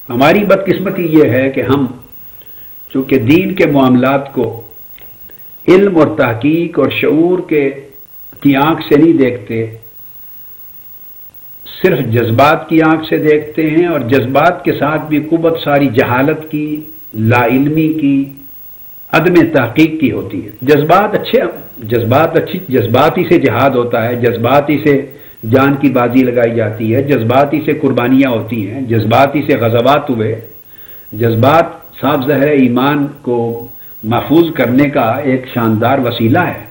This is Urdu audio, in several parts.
ہماری بدقسمتی یہ ہے کہ ہم چونکہ دین کے معاملات کو علم اور تحقیق اور شعور کی آنکھ سے نہیں دیکھتے، صرف جذبات کی آنکھ سے دیکھتے ہیں، اور جذبات کے ساتھ بھی قوت ساری جہالت کی، لا علمی کی، عدم تحقیق کی ہوتی ہے۔ جذبات ہی سے جہاد ہوتا ہے، جذبات ہی سے جان کی بازی لگائی جاتی ہے، جذبات ہی سے قربانیاں ہوتی ہیں، جذبات ہی سے غزوات ہوئے۔ جذبات صاف ظاہر ایمان کو محفوظ کرنے کا ایک شاندار وسیلہ ہے،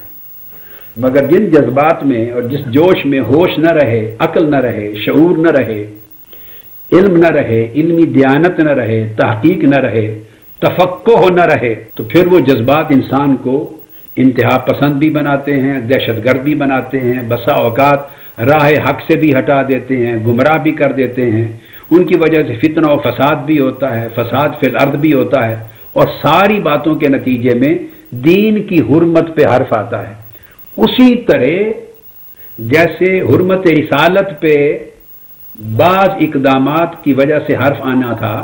مگر جن جذبات میں اور جس جوش میں ہوش نہ رہے، عقل نہ رہے، شعور نہ رہے، علم نہ رہے، علمی دیانت نہ رہے، تحقیق نہ رہے، تفقہ نہ رہے، تو پھر وہ جذبات انسان کو انتہا پسند بھی بناتے ہیں، دہشت گرد بھی بناتے ہیں، بسا اوقات راہ حق سے بھی ہٹا دیتے ہیں، گمراہ بھی کر دیتے ہیں۔ ان کی وجہ سے فتنہ و فساد بھی ہوتا ہے، فساد فی الارض بھی ہوتا ہے، اور ساری باتوں کے نتیجے میں دین کی حرمت پہ حرف آتا ہے۔ اسی طرح جیسے حرمت رسالت پہ بعض اقدامات کی وجہ سے حرف آنا تھا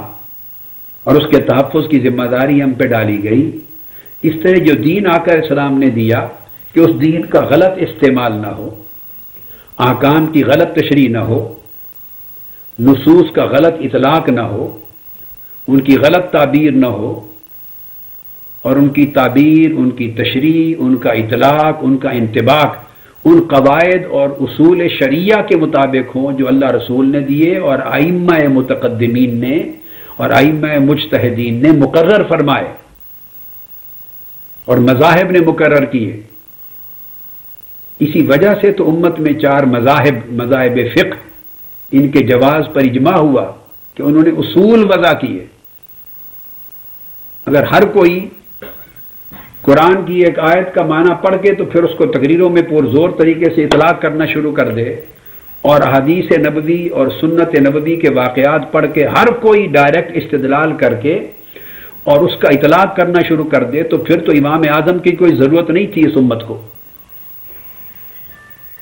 اور اس کے تحفظ کی ذمہ داری ہم پہ ڈالی گئی، اس طرح جو دین آقا علیہ السلام نے دیا کہ اس دین کا غلط استعمال نہ ہو، احکام کی غلط تشریح نہ ہو، نصوص کا غلط اطلاق نہ ہو، ان کی غلط تعبیر نہ ہو، اور ان کی تعبیر، ان کی تشریح، ان کا اطلاق، ان کا انطباق ان قواعد اور اصول شریعہ کے مطابق ہوں جو اللہ رسول نے دیے اور ائمہ متقدمین نے اور ائمہ مجتہدین نے مقرر فرمائے اور مذاہب نے مقرر کیے۔ اسی وجہ سے تو امت میں 4 مذاہب فقہ، ان کے جواز پر اجماع ہوا کہ انہوں نے اصول وضع کیے۔ اگر ہر کوئی قرآن کی ایک آیت کا معنی پڑھ کے تو پھر اس کو تقریروں میں پرزور طریقے سے اطلاق کرنا شروع کر دے، اور حدیث نبوی اور سنت نبوی کے واقعات پڑھ کے ہر کوئی ڈائریکٹ استدلال کر کے اور اس کا اطلاق کرنا شروع کر دے، تو پھر تو امام اعظم کی کوئی ضرورت نہیں تھی اس امت کو،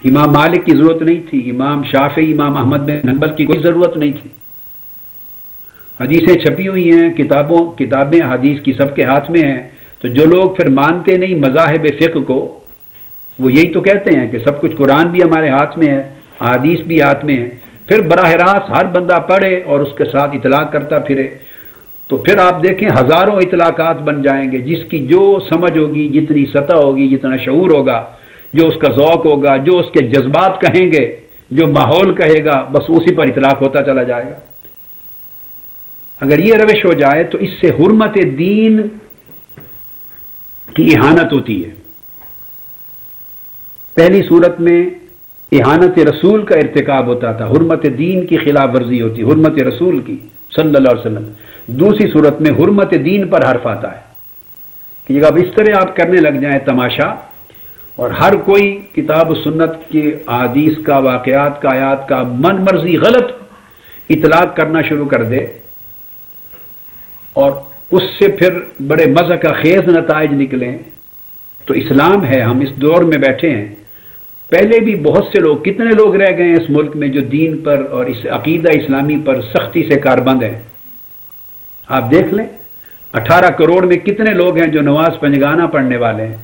امام مالک کی ضرورت نہیں تھی، امام شافعی، امام احمد بن حنبل کی کوئی ضرورت نہیں تھی۔ حدیثیں چھپی ہوئی ہیں، کتابیں حدیث کی سب کے ہاتھ میں ہیں، تو جو لوگ پھر مانتے نہیں مذاہب فقہ کو، وہ یہی تو کہتے ہیں کہ سب کچھ قرآن بھی ہمارے ہاتھ میں ہے، حدیث بھی ہاتھ میں ہے، پھر براہ راست ہر بندہ پڑھے اور اس کے ساتھ اطلاق کرتا پھرے، تو پھر آپ دیکھیں ہزاروں اطلاقات بن جائیں گے، جس کی جو سمجھ ہوگی، جتنی سطح ہوگی، جتنا شعور ہوگا، جو اس کا ذوق ہوگا، جو اس کے جذبات کہیں گے، جو ماحول کہے گا، بس اسی پر اطلاق ہوتا چلا جائے گا۔ اگر یہ روش ہو جائے تو اس سے حرمت دین کی اہانت ہوتی ہے۔ پہلی صورت میں اہانت رسول کا ارتکاب ہوتا تھا، حرمت دین کی خلاف ورزی ہوتی، حرمت رسول کی صلی اللہ علیہ وسلم۔ دوسری صورت میں حرمت دین پر حرف آتا ہے کہ اب اس طرح آپ کرنے لگ جائیں تماشا، اور ہر کوئی کتاب و سنت کی احادیث کا، واقعات کا، آیات کا من مرضی غلط اطلاق کرنا شروع کر دے، اور اس سے پھر بڑے مزہ کا خیز نتائج نکلیں، تو اسلام ہے۔ ہم اس دور میں بیٹھے ہیں، پہلے بھی بہت سے لوگ، کتنے لوگ رہ گئے ہیں اس ملک میں جو دین پر اور اس عقیدہ اسلامی پر سختی سے کاربند ہیں۔ آپ دیکھ لیں 18 کروڑ میں کتنے لوگ ہیں جو نماز پنجگانہ پڑھنے والے ہیں،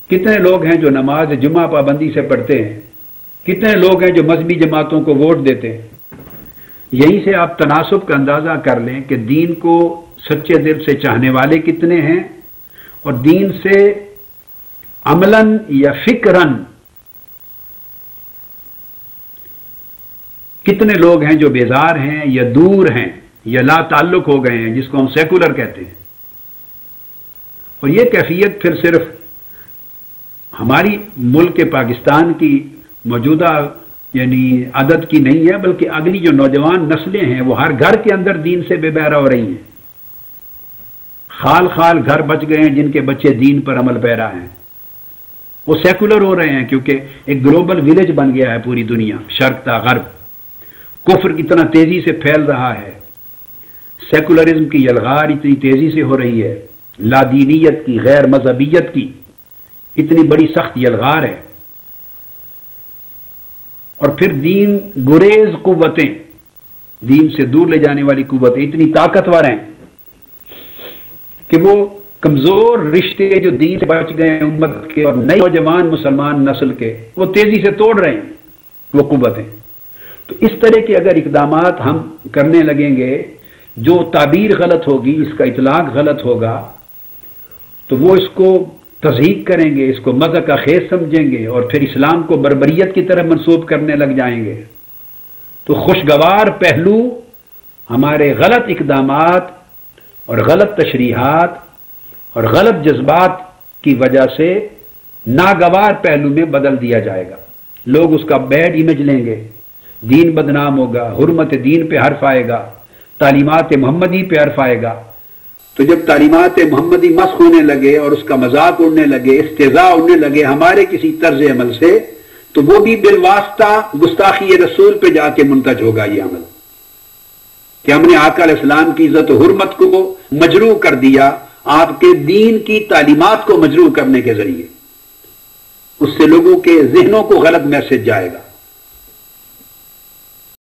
کتنے لوگ ہیں جو نماز جمعہ پابندی سے پڑھتے ہیں، کتنے لوگ ہیں جو مذہبی جماعتوں کو ووٹ دیتے ہیں۔ یہیں سے آپ تناسب کا اندازہ کر لیں کہ دین کو سچے دل سے چاہنے والے کتنے ہیں، اور دین سے عملاً یا فکراً کتنے لوگ ہیں جو بیزار ہیں یا دور ہیں یا لا تعلق ہو گئے ہیں، جس کو ہم سیکولر کہتے ہیں۔ اور یہ کیفیت پھر صرف ہماری ملک پاکستان کی موجودہ یعنی عدد کی نہیں ہے، بلکہ اگلی جو نوجوان نسلیں ہیں وہ ہر گھر کے اندر دین سے بے بہرا ہو رہی ہیں۔ خال خال گھر بچ گئے ہیں جن کے بچے دین پر عمل پیرا ہیں، وہ سیکولر ہو رہے ہیں، کیونکہ ایک گلوبل ولیج بن گیا ہے پوری دنیا، شرق تا غرب۔ کفر اتنا تیزی سے پھیل رہا ہے، سیکولرزم کی یلغار اتنی تیزی سے ہو رہی ہے، لا دینیت کی، غیر مذہبیت کی اتنی بڑی سخت یلغار ہے، اور پھر دین گریز قوتیں دین سے دور لے جانے والی قوتیں اتنی طاقتور ہیں کہ وہ کمزور رشتے جو دین سے بچ گئے ہیں امت کے اور نئے نوجوان مسلمان نسل کے، وہ تیزی سے توڑ رہے ہیں وہ قوتیں۔ تو اس طرح کے اگر اقدامات ہم کرنے لگیں گے، جو تعبیر غلط ہوگی، اس کا اطلاق غلط ہوگا، تو وہ اس کو تضحیق کریں گے، اس کو مذہب کا خیز سمجھیں گے اور پھر اسلام کو بربریت کی طرف منسوب کرنے لگ جائیں گے۔ تو خوشگوار پہلو ہمارے غلط اقدامات اور غلط تشریحات اور غلط جذبات کی وجہ سے ناگوار پہلو میں بدل دیا جائے گا۔ لوگ اس کا بیڈ امیج لیں گے، دین بدنام ہوگا، حرمت دین پہ حرف آئے گا، تعلیمات محمدی پہ حرف آئے گا۔ تو جب تعلیمات محمدی مسخ ہونے لگے اور اس کا مذاق اڑنے لگے، استہزاء اڑنے لگے ہمارے کسی طرز عمل سے، تو وہ بھی بالواسطہ گستاخی رسول پہ جا کے منتج ہوگا یہ عمل، کہ ہم نے آقا علیہ السلام کی عزت و حرمت کو مجروح کر دیا آپ کے دین کی تعلیمات کو مجروح کرنے کے ذریعے۔ اس سے لوگوں کے ذہنوں کو غلط میسج جائے گا۔